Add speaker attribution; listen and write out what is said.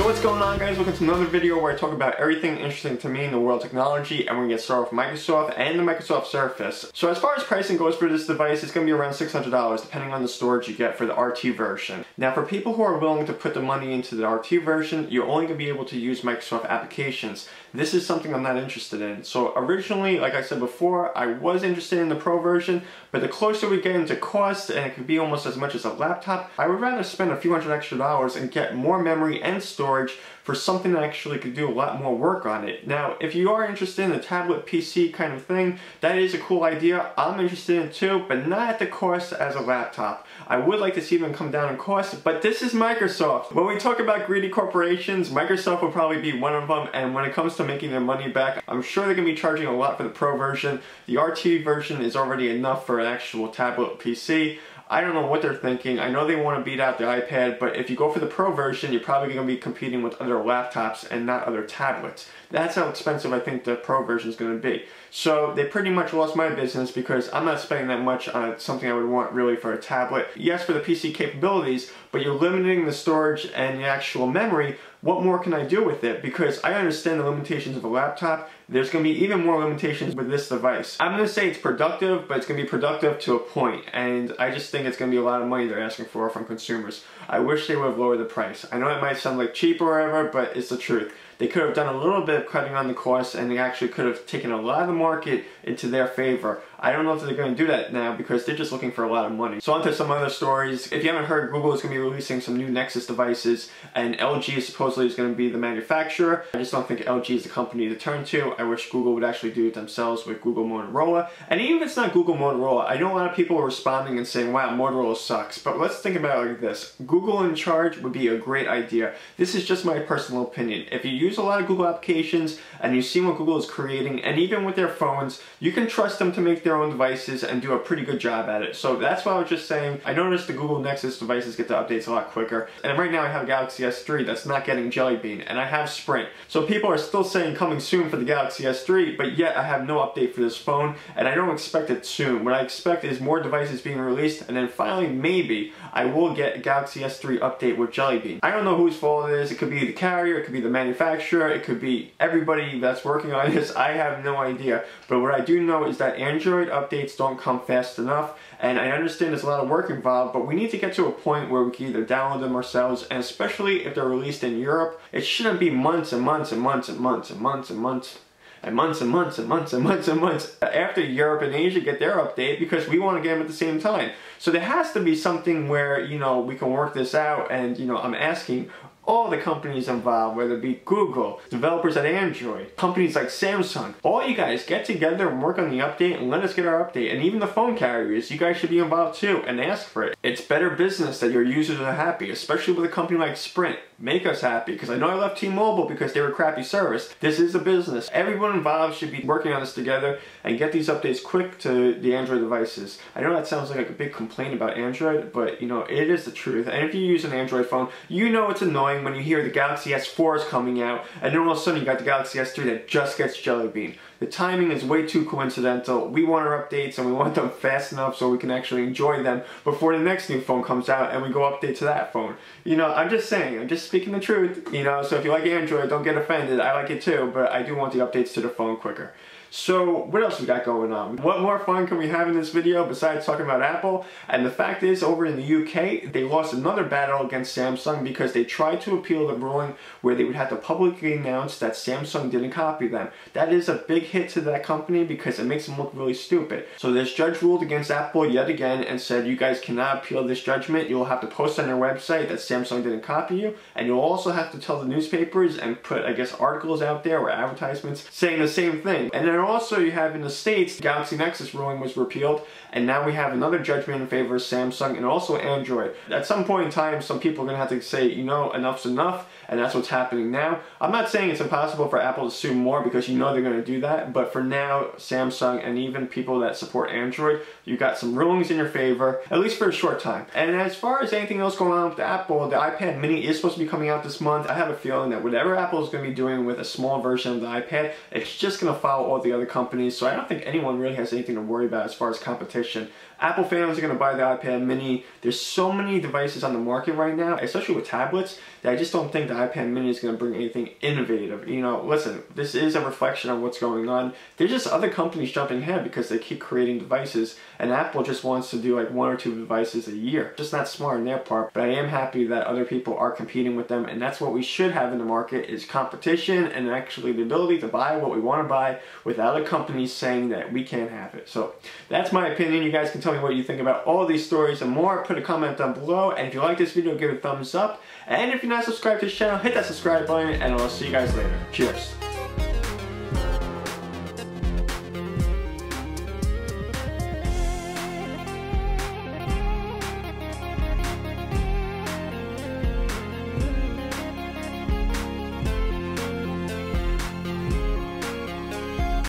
Speaker 1: So what's going on, guys? Welcome to another video where I talk about everything interesting to me in the world of technology, and we're going to get started with Microsoft and the Microsoft Surface. So as far as pricing goes for this device, it's going to be around $600 depending on the storage you get for the RT version. Now for people who are willing to put the money into the RT version, you're only going to be able to use Microsoft applications. This is something I'm not interested in. So originally, like I said before, I was interested in the Pro version, but the closer we get into cost, and it could be almost as much as a laptop, I would rather spend a few hundred extra dollars and get more memory and storage for something that actually could do a lot more work on it. Now, if you are interested in a tablet PC kind of thing, that is a cool idea. I'm interested in it too, but not at the cost as a laptop. I would like to see them come down in cost, but this is Microsoft. When we talk about greedy corporations, Microsoft will probably be one of them, and when it comes to making their money back, I'm sure they're going to be charging a lot for the Pro version. The RT version is already enough for an actual tablet PC. I don't know what they're thinking. I know they want to beat out the iPad, but if you go for the Pro version, you're probably going to be competing with other laptops and not other tablets. That's how expensive I think the Pro version is going to be. So they pretty much lost my business because I'm not spending that much on something I would want really for a tablet. Yes, for the PC capabilities, but you're limiting the storage and the actual memory. What more can I do with it? Because I understand the limitations of a laptop. There's going to be even more limitations with this device. I'm going to say it's productive, but it's going to be productive to a point, and I just think it's going to be a lot of money they're asking for from consumers. I wish they would have lowered the price. I know it might sound like cheap or whatever, but it's the truth. They could have done a little bit of cutting on the cost, and they actually could have taken a lot of the market into their favor. I don't know if they're going to do that now because they're just looking for a lot of money. So on to some other stories. If you haven't heard, Google is going to be releasing some new Nexus devices, and LG supposedly is going to be the manufacturer. I just don't think LG is the company to turn to. I wish Google would actually do it themselves with Google Motorola. And even if it's not Google Motorola, I know a lot of people are responding and saying, wow, Motorola sucks. But let's think about it like this. Google in charge would be a great idea. This is just my personal opinion. If you use a lot of Google applications and you see what Google is creating, and even with their phones, you can trust them to make their own devices and do a pretty good job at it. So that's why I was just saying. I noticed the Google Nexus devices get the updates a lot quicker. And right now I have a Galaxy S3 that's not getting Jelly Bean, and I have Sprint. So people are still saying coming soon for the Galaxy S3, but yet I have no update for this phone, and I don't expect it soon. What I expect is more devices being released, and then finally maybe I will get a Galaxy S3 update with Jelly Bean. I don't know whose fault it is. It could be the carrier, it could be the manufacturer, it could be everybody that's working on this. I have no idea. But what I do know is that Android updates don't come fast enough, and I understand there's a lot of work involved, but we need to get to a point where we can either download them ourselves, and especially if they're released in Europe, it shouldn't be months and months and months and months and months and months and months and months and months and months and months after Europe and Asia get their update, because we want to get them at the same time. So there has to be something where, you know, we can work this out, and, you know, I'm asking all the companies involved, whether it be Google, developers at Android, companies like Samsung, all you guys get together and work on the update and let us get our update. And even the phone carriers, you guys should be involved too and ask for it. It's better business that your users are happy, especially with a company like Sprint. Make us happy, because I know I left T-Mobile because they were crappy service. This is a business. Everyone involved should be working on this together and get these updates quick to the Android devices. I know that sounds like a big complaint about Android, but you know, it is the truth. And if you use an Android phone, you know it's annoying when you hear the Galaxy S4 is coming out, and then all of a sudden you got the Galaxy S3 that just gets Jelly Bean. The timing is way too coincidental. We want our updates, and we want them fast enough so we can actually enjoy them before the next new phone comes out and we go update to that phone. You know, I'm just saying, I'm just speaking the truth, you know, so if you like Android, don't get offended. I like it too, but I do want the updates to the phone quicker. So what else we got going on? What more fun can we have in this video besides talking about Apple? And the fact is, over in the UK, they lost another battle against Samsung because they tried to appeal the ruling where they would have to publicly announce that Samsung didn't copy them. That is a big hit to that company because it makes them look really stupid. So this judge ruled against Apple yet again and said, you guys cannot appeal this judgment. You'll have to post on your website that Samsung didn't copy you, and you'll also have to tell the newspapers and put, I guess, articles out there or advertisements saying the same thing. And then also you have in the States, the Galaxy Nexus ruling was repealed, and now we have another judgment in favor of Samsung and also Android. At some point in time, some people are going to have to say, you know, enough's enough, and that's what's happening now. I'm not saying it's impossible for Apple to sue more, because you know they're going to do that, but for now, Samsung and even people that support Android, you got some rulings in your favor, at least for a short time. And as far as anything else going on with Apple, the iPad mini is supposed to be coming out this month. I have a feeling that whatever Apple is going to be doing with a small version of the iPad, it's just going to follow all the other companies, so I don't think anyone really has anything to worry about as far as competition. Apple fans are going to buy the iPad mini. There's so many devices on the market right now, especially with tablets, that I just don't think the iPad mini is going to bring anything innovative. You know, listen, this is a reflection on what's going on. There's just other companies jumping ahead because they keep creating devices, and Apple just wants to do like 1 or 2 devices a year. Just not smart on their part, but I am happy that other people are competing with them, and that's what we should have in the market, is competition and actually the ability to buy what we want to buy without other companies saying that we can't have it. So that's my opinion. You guys can tell me what you think about all these stories and more. Put a comment down below, and if you like this video, give it a thumbs up, and if you're not subscribed to this channel, hit that subscribe button, and I'll see you guys later. Cheers.